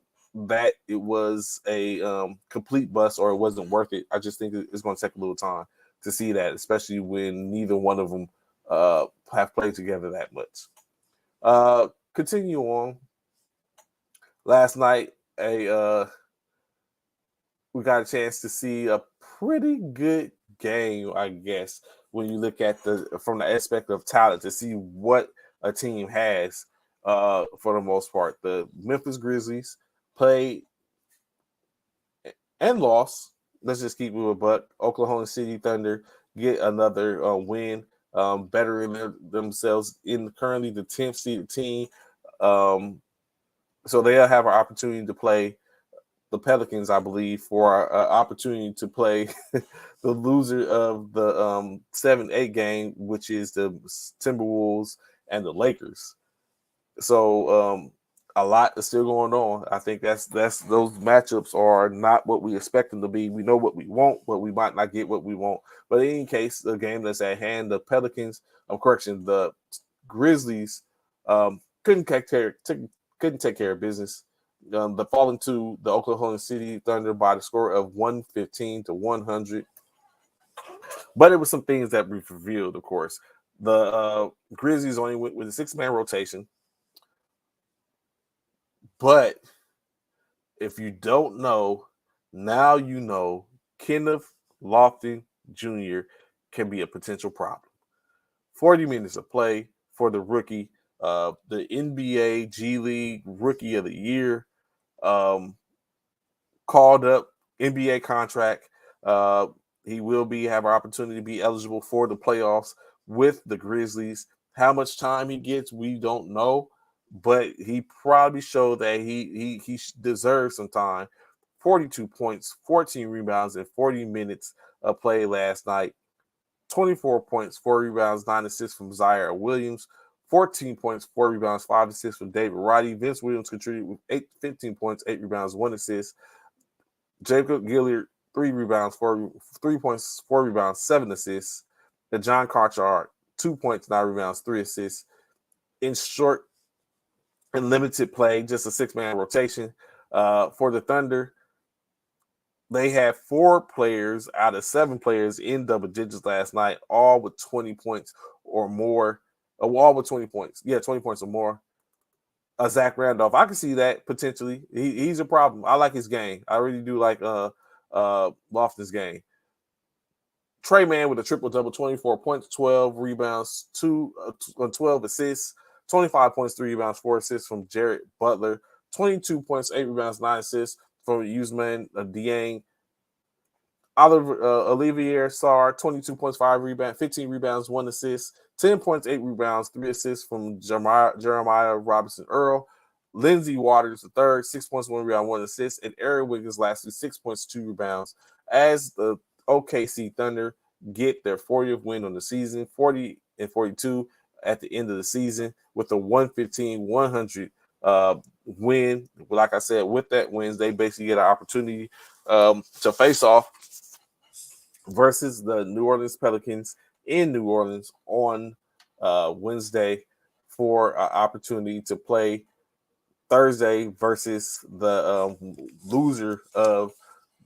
complete bust or it wasn't worth it. I just think it's going to take a little time to see that, especially when neither one of them have played together that much. Continue on. Last night, we got a chance to see a pretty good game, I guess, when you look at from the aspect of talent, to see what a team has for the most part. The Memphis Grizzlies played and lost. Let's just keep moving. But Oklahoma City Thunder get another win, bettering themselves in currently the 10th seeded team. So they'll have an opportunity to play the Pelicans, I believe, for an opportunity to play the loser of the 7-8 game, which is the Timberwolves and the Lakers. So a lot is still going on. I think that's those matchups are not what we expect them to be. We know what we want, but we might not get what we want. But in any case, the game that's at hand, the Pelicans, the Grizzlies couldn't take care of business. The falling to the Oklahoma City Thunder by the score of 115-100. But it was some things that we've revealed, of course. The Grizzlies only went with a 6-man rotation. But if you don't know, now you know Kenneth Lofton Jr. can be a potential problem. 40 minutes of play for the rookie, the NBA G League Rookie of the Year, called up NBA contract. He will have an opportunity to be eligible for the playoffs with the Grizzlies. How much time he gets, we don't know, but he probably showed that he deserves some time. 42 points, 14 rebounds, and 40 minutes of play last night. 24 points, 4 rebounds, 9 assists from Zaire Williams. 14 points, 4 rebounds, 5 assists from David Roddy. Vince Williams contributed with 15 points, 8 rebounds, 1 assist. Jacob Gilliard, 3 points, 4 rebounds, 7 assists. And John Conchard, 2 points, 9 rebounds, 3 assists. In short and limited play, just a 6-man rotation. For the Thunder, they had 4 players out of 7 players in double digits last night, all with 20 points or more. All with 20 points. Yeah, 20 points or more. Zach Randolph, I can see that potentially. He's a problem. I like his game. I really do like Lofton's game. Trey Mann with a triple-double, 24 points, 12 rebounds, 12 assists, 25 points, 3 rebounds, 4 assists from Jared Butler, 22 points, 8 rebounds, 9 assists from Usman Dieng. Olivier Sarr, 22 points, 5 rebounds, 15 rebounds, 1 assist, 10 points, 8 rebounds, 3 assists from Jeremiah Robinson Earl. Lindsey Waters, the third, 6 points, 1 rebound, 1 assist, and Aaron Wiggins lastly, 6 points, 2 rebounds. As the OKC Thunder get their 40th win on the season, 40-42 at the end of the season with a 115-100 win. Like I said, with that wins, they basically get an opportunity to face off versus the New Orleans Pelicans in New Orleans on Wednesday for an opportunity to play Thursday versus the loser of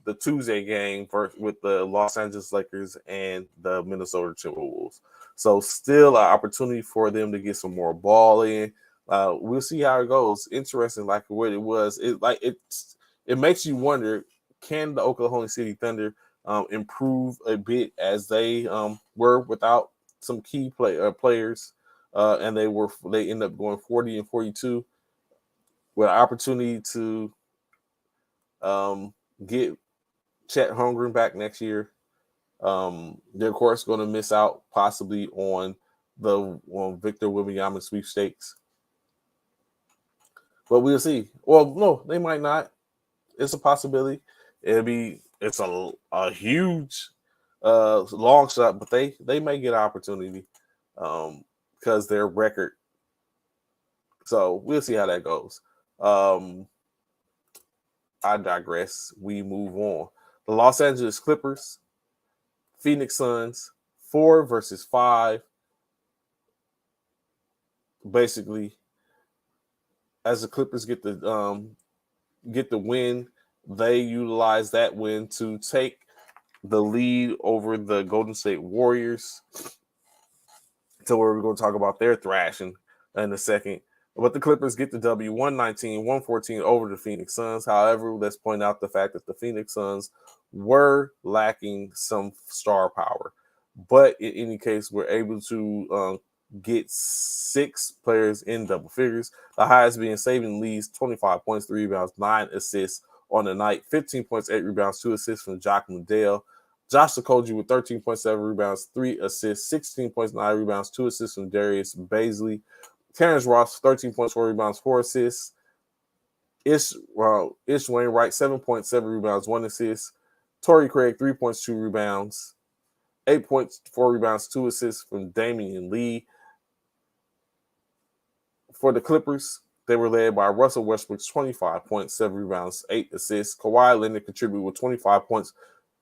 the Tuesday game with the Los Angeles Lakers and the Minnesota Timberwolves. So still an opportunity for them to get some more ball in. We'll see how it goes. Interesting, like what it was. It makes you wonder, can the Oklahoma City Thunder improve a bit as they were without some key players, and they end up going 40-42 with an opportunity to get Chet Holmgren back next year. They're of course going to miss out possibly on the Victor Wembanyama sweepstakes, but we'll see. Well, no, they might not. It's a possibility. It's a huge long shot, but they may get an opportunity because their record. So we'll see how that goes. I digress. We move on. The Los Angeles Clippers, Phoenix Suns, 4 versus 5. Basically, as the Clippers get the win, they utilize that win to take the lead over the Golden State Warriors. So we're going to talk about their thrashing in a second. But the Clippers get the W 119-114 over the Phoenix Suns. However, let's point out the fact that the Phoenix Suns were lacking some star power. But in any case, we're able to get 6 players in double figures. The highest being Saban Lee's 25 points, 3 rebounds, 9 assists on the night. 15 points, 8 rebounds, 2 assists from Jock Liddell. Josh Okogie with 13.7 rebounds, 3 assists, 16 points, 9 rebounds, 2 assists from Darius Bazley. Terrence Ross, 13 points, 4 rebounds, 4 assists. Ish Wainwright, 7.7 rebounds, 1 assist. Torrey Craig, 3 points, 2 rebounds. 8 points, 4 rebounds, 2 assists from Damian Lee. For the Clippers, they were led by Russell Westbrook's 25 points, 7 rebounds, 8 assists. Kawhi Leonard contributed with 25 points,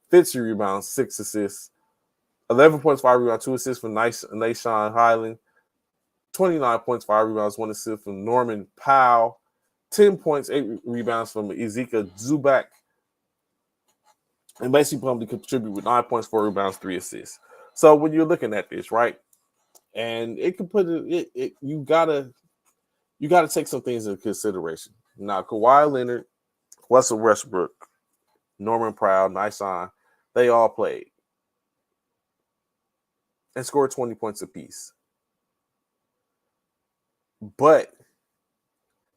50 rebounds, 6 assists. 11 points, 5 rebounds, 2 assists from Nahshon Hyland. 29 points, 5 rebounds, 1 assist from Norman Powell. 10 points, 8 rebounds from Ivica Zubac. And basically probably contribute with 9 points, 4 rebounds, 3 assists. So when you're looking at this, right, and it can put it you gotta take some things into consideration. Now, Kawhi Leonard, Russell Westbrook, Norman Powell, Nahshon, they all played and scored 20 points apiece. But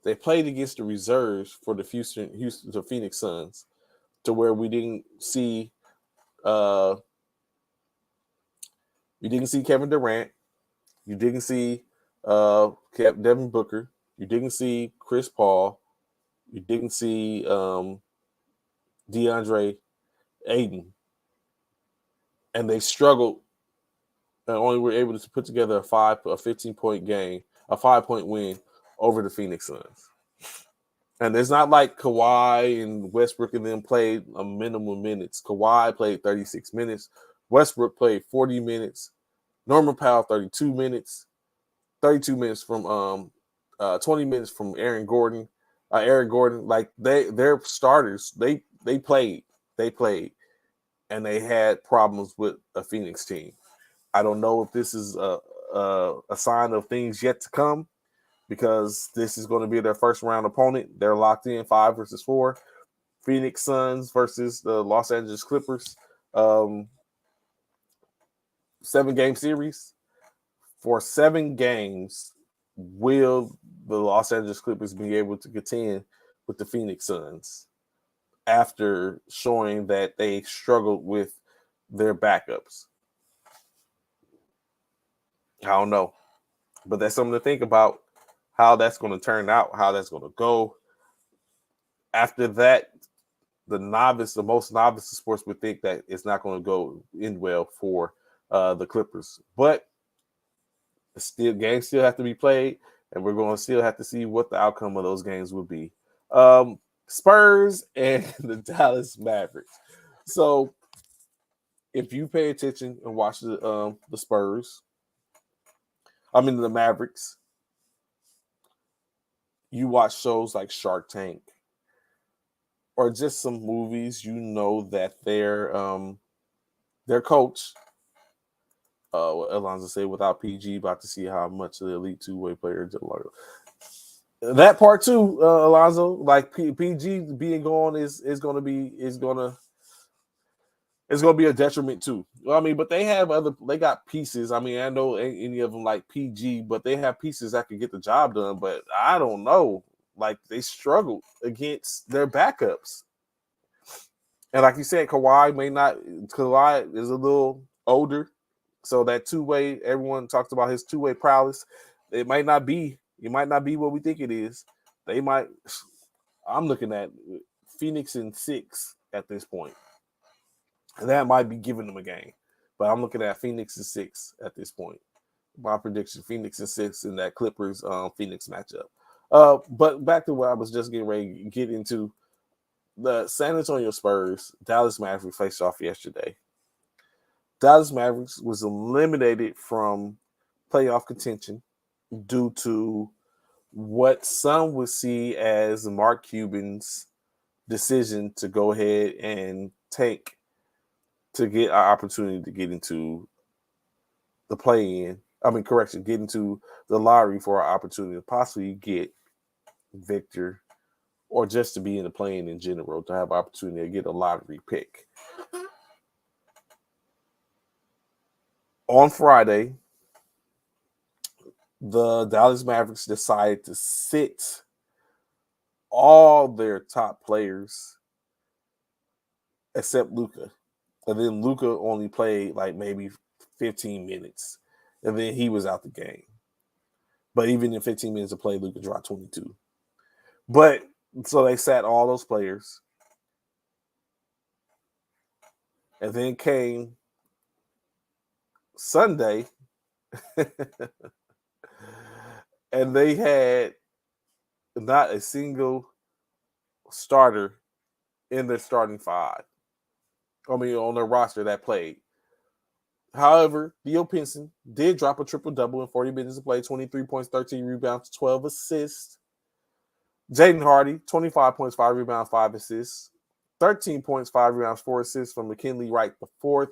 they played against the reserves for the Phoenix Suns, to where we didn't see Kevin Durant, you didn't see Devin Booker, you didn't see Chris Paul, you didn't see DeAndre Ayton, and they struggled and only were able to put together a 15-point game, a 5-point win over the Phoenix Suns. And it's not like Kawhi and Westbrook and them played a minimum minutes. Kawhi played 36 minutes. Westbrook played 40 minutes. Norman Powell, 32 minutes. 32 minutes from 20 minutes from Aaron Gordon. Like they're starters. They played. And they had problems with a Phoenix team. I don't know if this is a sign of things yet to come, because this is going to be their first round opponent. They're locked in 5 versus 4. Phoenix Suns versus the Los Angeles Clippers. 7-game series. For 7 games, will the Los Angeles Clippers be able to contend with the Phoenix Suns? after showing that they struggled with their backups. I don't know, but that's something to think about, how that's going to turn out, how that's going to go. After that, the most novice in sports would think that it's not going to go in well for the Clippers. But games still have to be played, and we're going to still have to see what the outcome of those games will be. Spurs and the Dallas Mavericks. So if you pay attention and watch the Mavericks, you watch shows like Shark Tank or just some movies, you know that their coach, Alonzo said, without PG, about to see how much of the elite two-way player. That part too, Alonzo, like PG being gone is going to be a detriment too. Well, I mean, but they got pieces. I mean, I know any of them like PG, but they have pieces that can get the job done. But I don't know. Like, they struggled against their backups. And like you said, Kawhi is a little older. So that two-way, everyone talks about his two-way prowess. It might not be what we think it is. I'm looking at Phoenix in 6 at this point. And that might be giving them a game. But I'm looking at Phoenix in 6 at this point. My prediction, Phoenix in 6 in that Clippers Phoenix matchup. But back to what I was just getting ready to get into. The San Antonio Spurs, Dallas Mavericks faced off yesterday. Dallas Mavericks was eliminated from playoff contention due to what some would see as Mark Cuban's decision to go ahead and tank to get our opportunity to get into the play-in. Get into the lottery for our opportunity to possibly get Victor, or just to be in the play-in in general, to have opportunity to get a lottery pick. On Friday, the Dallas Mavericks decided to sit all their top players except Luka. And then Luka only played like maybe 15 minutes. And then he was out the game. But even in 15 minutes of play, Luka dropped 22. But so they sat all those players. And then came Sunday. And they had not a single starter in their starting five. On their roster that played. However, Theo Pinson did drop a triple-double in 40 minutes of play, 23 points, 13 rebounds, 12 assists. Jaden Hardy, 25 points, 5 rebounds, 5 assists. 13 points, 5 rebounds, 4 assists from McKinley Wright the fourth.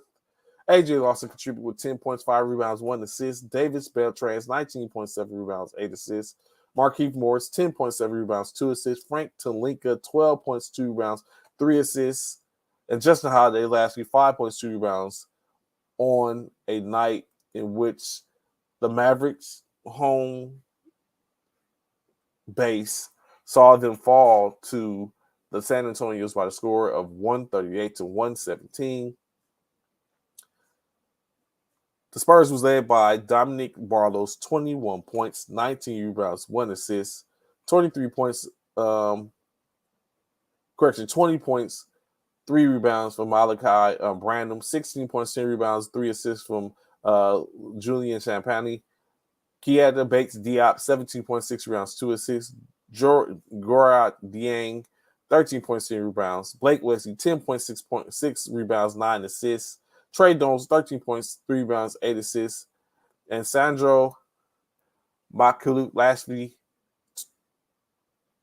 AJ Lawson contributed with 10 points, 5 rebounds, 1 assist. Davis Beltrans, 19.7 rebounds, 8 assists. Markieff Morris, 10.7 rebounds, 2 assists. Frank Talinka, 12 points, 2 rebounds, 3 assists. And Justin Holiday last week, 5.2 rebounds on a night in which the Mavericks home base saw them fall to the San Antonio's by the score of 138-117. The Spurs was led by Dominic Barlow's 21 points, 19 rebounds, 1 assist, 23 points, 20 points, 3 rebounds from Malachi Branham, 16 points, 10 rebounds, 3 assists from Julian Champagny. Keita Bates-Diop, 17.6 rebounds, 2 assists. Gorat Dieng, 13 points, 10 rebounds. Blake Wesley, 10.6 rebounds, 9 assists. Trey Jones, 13 points, 3 rebounds, 8 assists. And Sandro Makaluk-Lashley,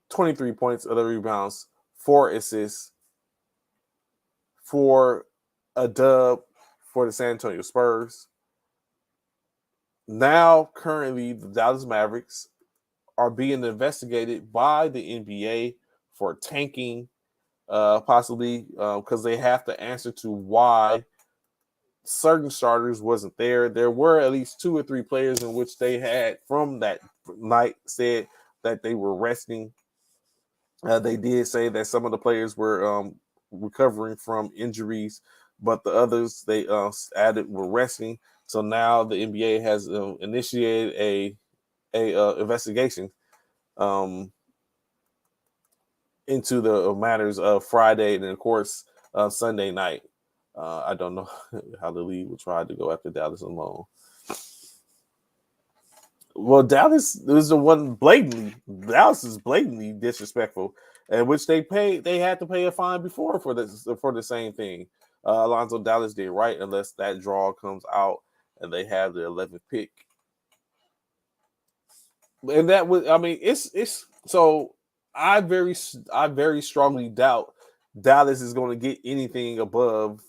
23 points, 11 rebounds, 4 assists for a dub for the San Antonio Spurs. Now, currently, the Dallas Mavericks are being investigated by the NBA for tanking, possibly because they have to answer to why certain starters wasn't there. There were at least 2 or 3 players in which they had from that night said that they were resting. They did say that some of the players were recovering from injuries, but the others they added were resting. So now the NBA has initiated a investigation um, into the matters of Friday and of course Sunday night. I don't know how the league will try to go after Dallas alone. Well, Dallas is the one blatantly. Dallas is blatantly disrespectful, and which they had to pay a fine before for the same thing. Alonzo Dallas did right unless that draw comes out and they have the 11th pick, and that would I mean it's so I very strongly doubt Dallas is going to get anything above.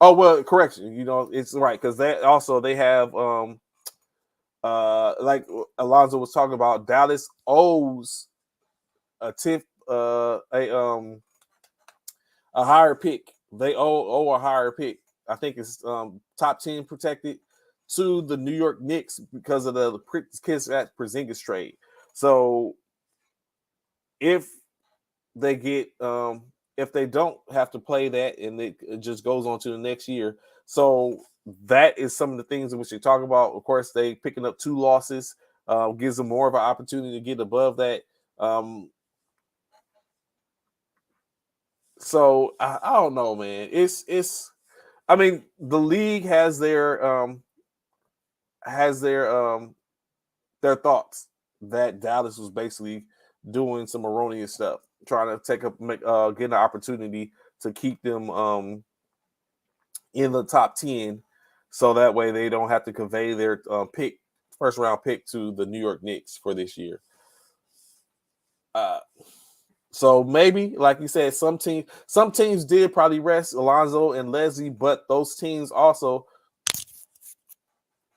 Oh well, correction. It's right because they have like Alonzo was talking about, Dallas owes a tip, a higher pick. They owe a higher pick. I think it's top 10 protected to the New York Knicks because of the Kiss at Porzingis trade. So if they get if they don't have to play that and it just goes on to the next year. So that is some of the things in which they talk about. Of course, they picking up 2 losses gives them more of an opportunity to get above that. So I don't know, man. It's I mean, the league has their thoughts that Dallas was basically doing some erroneous stuff, trying to get an opportunity to keep them in the top 10, so that way they don't have to convey their first round pick to the New York Knicks for this year. So maybe, like you said, some teams did probably rest Alonzo and Leslie, but those teams also,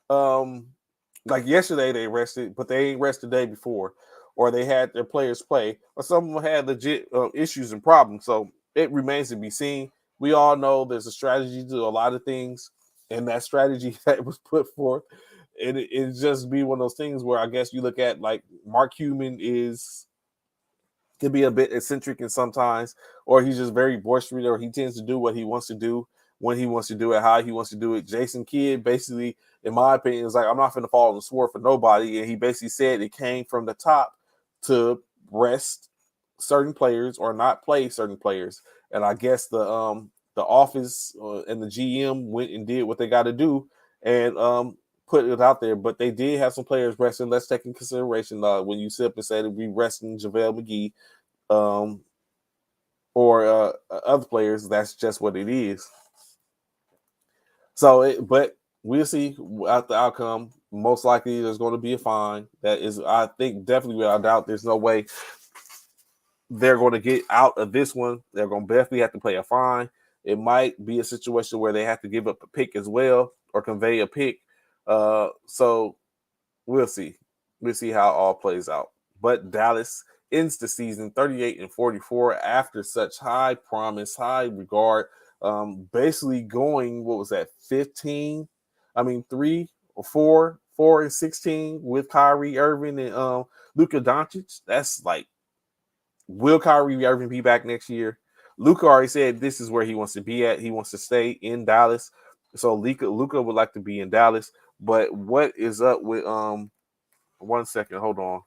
like yesterday they rested, but they ain't rest the day before, or they had their players play, or some of them had legit issues and problems. So it remains to be seen. We all know there's a strategy to a lot of things, and that strategy that was put forth, it just be one of those things where I guess you look at like Mark Cuban could be a bit eccentric in sometimes, or he's just very boisterous, or he tends to do what he wants to do when he wants to do it, how he wants to do it. Jason Kidd, basically, in my opinion, is like, I'm not going to fall on the sword for nobody. And he basically said it came from the top to rest certain players or not play certain players. And I guess the office and the GM went and did what they got to do and put it out there. But they did have some players resting. Let's take in consideration when you sit up and say that we resting JaVale McGee or other players. That's just what it is. So, but we'll see out the outcome. Most likely, there's going to be a fine. That is, I think, definitely without doubt, there's no way they're going to get out of this one. They're going to definitely have to pay a fine. It might be a situation where they have to give up a pick as well or convey a pick. So we'll see. We'll see how it all plays out. But Dallas ends the season 38-44 after such high promise, high regard. Basically going, what was that, 15? I mean, 4-16 with Kyrie Irving and Luka Doncic. That's like, will Kyrie Irving be back next year? Luka already said this is where he wants to be at. He wants to stay in Dallas. So Luka would like to be in Dallas. But what is up with 1 second, hold on.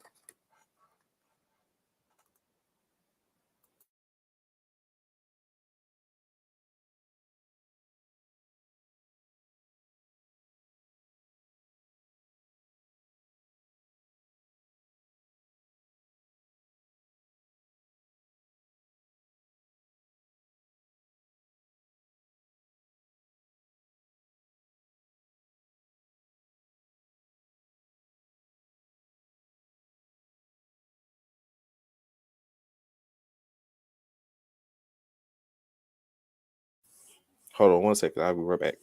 Hold on 1 second. I'll be right back.